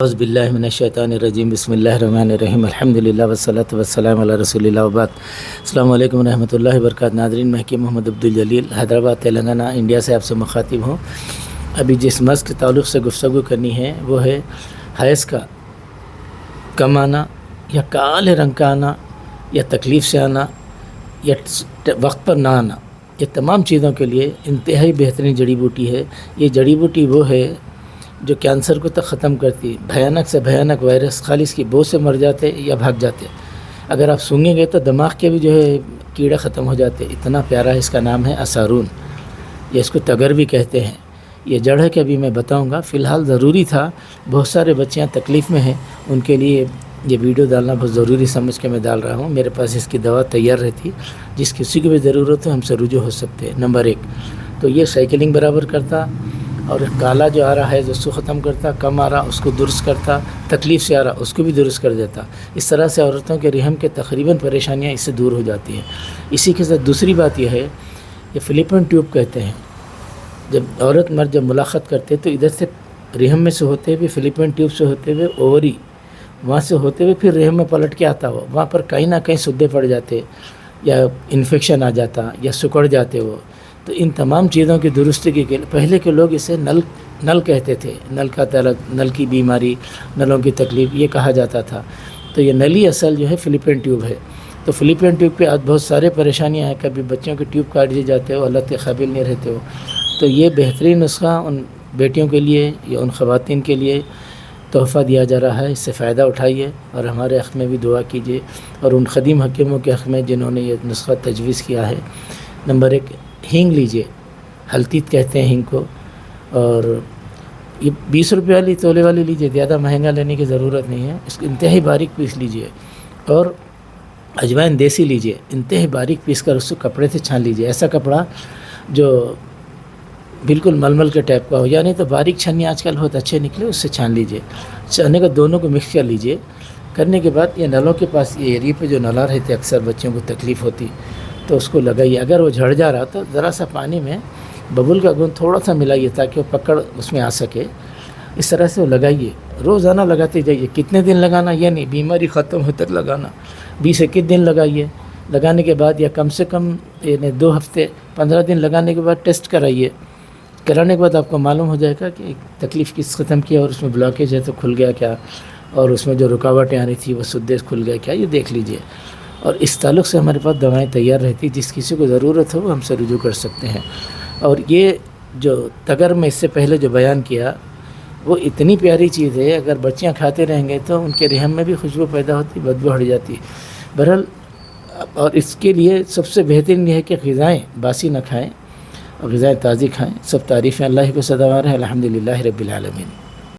اعوذ باللہ من الشیطان الرجیم بسم اللہ الرحمن الرحیم الحمدللہ والصلاۃ والسلام علی رسول اللہ وبعد۔ السلام علیکم ورحمۃ اللہ وبرکاتہ۔ ناظرین، میں حکیم محمد عبدالجلیل حیدرآباد تلنگانہ انڈیا سے آپ سے مخاطب ہوں۔ ابھی جس مسئلے کے تعلق سے گفتگو کرنی ہے وہ ہے حیض کا کم آنا یا کالے رنگ کا آنا یا تکلیف سے آنا یا وقت پر نہ آنا۔ یہ تمام چیزوں کے لیے انتہائی بہترین جڑی بوٹی ہے۔ یہ جڑی بوٹی وہ ہے جو کینسر کو تک ختم کرتی، بھیانک سے بھیانک وائرس خالص کی بو سے مر جاتے یا بھاگ جاتے۔ اگر آپ سونگیں گے تو دماغ کے بھی جو ہے کیڑے ختم ہو جاتے۔ اتنا پیارا اس کا نام ہے اسارون، یہ اس کو تگر بھی کہتے ہیں۔ یہ جڑ ہے کہ ابھی میں بتاؤں گا، فی الحال ضروری تھا، بہت سارے بچیاں تکلیف میں ہیں، ان کے لیے یہ ویڈیو ڈالنا بہت ضروری سمجھ کے میں ڈال رہا ہوں۔ میرے پاس اس کی دوا تیار رہتی، جس کسی کو بھی ضرورت ہو ہم سے رجوع ہو سکتے ہیں۔ نمبر 1 تو یہ سائیکلنگ برابر کرتا، اور کالا جو آ رہا ہے اس کو ختم کرتا، کم آ رہا اس کو درست کرتا، تکلیف سے آ رہا اس کو بھی درست کر دیتا۔ اس طرح سے عورتوں کے رحم کے تقریباً پریشانیاں اس سے دور ہو جاتی ہیں۔ اسی کے ساتھ دوسری بات یہ ہے، یہ فلیپن ٹیوب کہتے ہیں۔ جب عورت مرد جب ملاقات کرتے تو ادھر سے رحم میں سے ہوتے ہوئے فلیپن ٹیوب سے ہوتے ہوئے اووری، وہاں سے ہوتے ہوئے پھر رحم میں پلٹ کے آتا ہو، وہاں پر کہیں نہ کہیں سدے پڑ جاتے یا انفیکشن آ جاتا یا سکڑ جاتے وہ۔ تو ان تمام چیزوں کی درستگی کے لیے پہلے کے لوگ اسے نل کہتے تھے، نل کا تلک، نل کی بیماری، نلوں کی تکلیف یہ کہا جاتا تھا۔ تو یہ نلی اصل جو ہے فلیپین ٹیوب ہے۔ تو فلیپین ٹیوب پہ آج بہت سارے پریشانیاں ہیں، کبھی بچوں کے ٹیوب کاٹ دیے جاتے ہو، اللہ کے قابل نہیں رہتے ہو۔ تو یہ بہترین نسخہ ان بیٹیوں کے لیے یا ان خواتین کے لیے تحفہ دیا جا رہا ہے، اس سے فائدہ اٹھائیے اور ہمارے حق میں بھی دعا کیجیے، اور ان قدیم حکیموں کے حق میں جنہوں نے یہ نسخہ تجویز کیا ہے۔ نمبر 1 ہینگ لیجیے، ہلتیت کہتے ہیں ہینگ کو، اور یہ 20 روپے والی تولے والی لیجیے، زیادہ مہنگا لینے کی ضرورت نہیں ہے۔ اس کو انتہائی باریک پیس لیجیے، اور اجوائن دیسی لیجیے، انتہائی باریک پیس کر اس کو کپڑے سے چھان لیجیے، ایسا کپڑا جو بالکل ململ کے ٹائپ کا ہو، یعنی تو باریک چھنی آج کل بہت اچھے نکلے، اس سے چھان لیجیے۔ چھاننے کا دونوں کو مکس کر لیجیے۔ کرنے کے بعد یہ نلوں کے پاس، یہ ایریے پہ جو نلا رہتے اکثر بچوں کو تکلیف ہوتی، تو اس کو لگائیے۔ اگر وہ جھڑ جا رہا تو ذرا سا پانی میں ببول کا گوند تھوڑا سا ملائیے تاکہ وہ پکڑ اس میں آ سکے۔ اس طرح سے وہ لگائیے، روزانہ لگاتے جائیے۔ کتنے دن لگانا یہ نہیں، بیماری ختم ہو تک لگانا، 20-21 دن لگائیے۔ لگانے کے بعد یا کم سے کم یعنی 2 ہفتے 15 دن لگانے کے بعد ٹیسٹ کرائیے۔ کرانے کے بعد آپ کو معلوم ہو جائے گا کہ تکلیف کس ختم کیا، اور اس میں بلاکیج ہے تو کھل گیا کیا، اور اس میں جو رکاوٹیں آ رہی تھی وہ سدے کھل گیا کیا، یہ دیکھ لیجیے۔ اور اس تعلق سے ہمارے پاس دوائیں تیار رہتی، جس کسی کو ضرورت ہو وہ ہم سے رجوع کر سکتے ہیں۔ اور یہ جو تگر میں اس سے پہلے جو بیان کیا وہ اتنی پیاری چیز ہے، اگر بچیاں کھاتے رہیں گے تو ان کے رحم میں بھی خوشبو پیدا ہوتی، بدبو ہٹ جاتی۔ بہرحال، اور اس کے لیے سب سے بہترین یہ ہے کہ غذائیں باسی نہ کھائیں اور غذائیں تازی کھائیں۔ سب تعریفیں اللہ کو سزاوار ہیں، الحمدللہ رب العالمین۔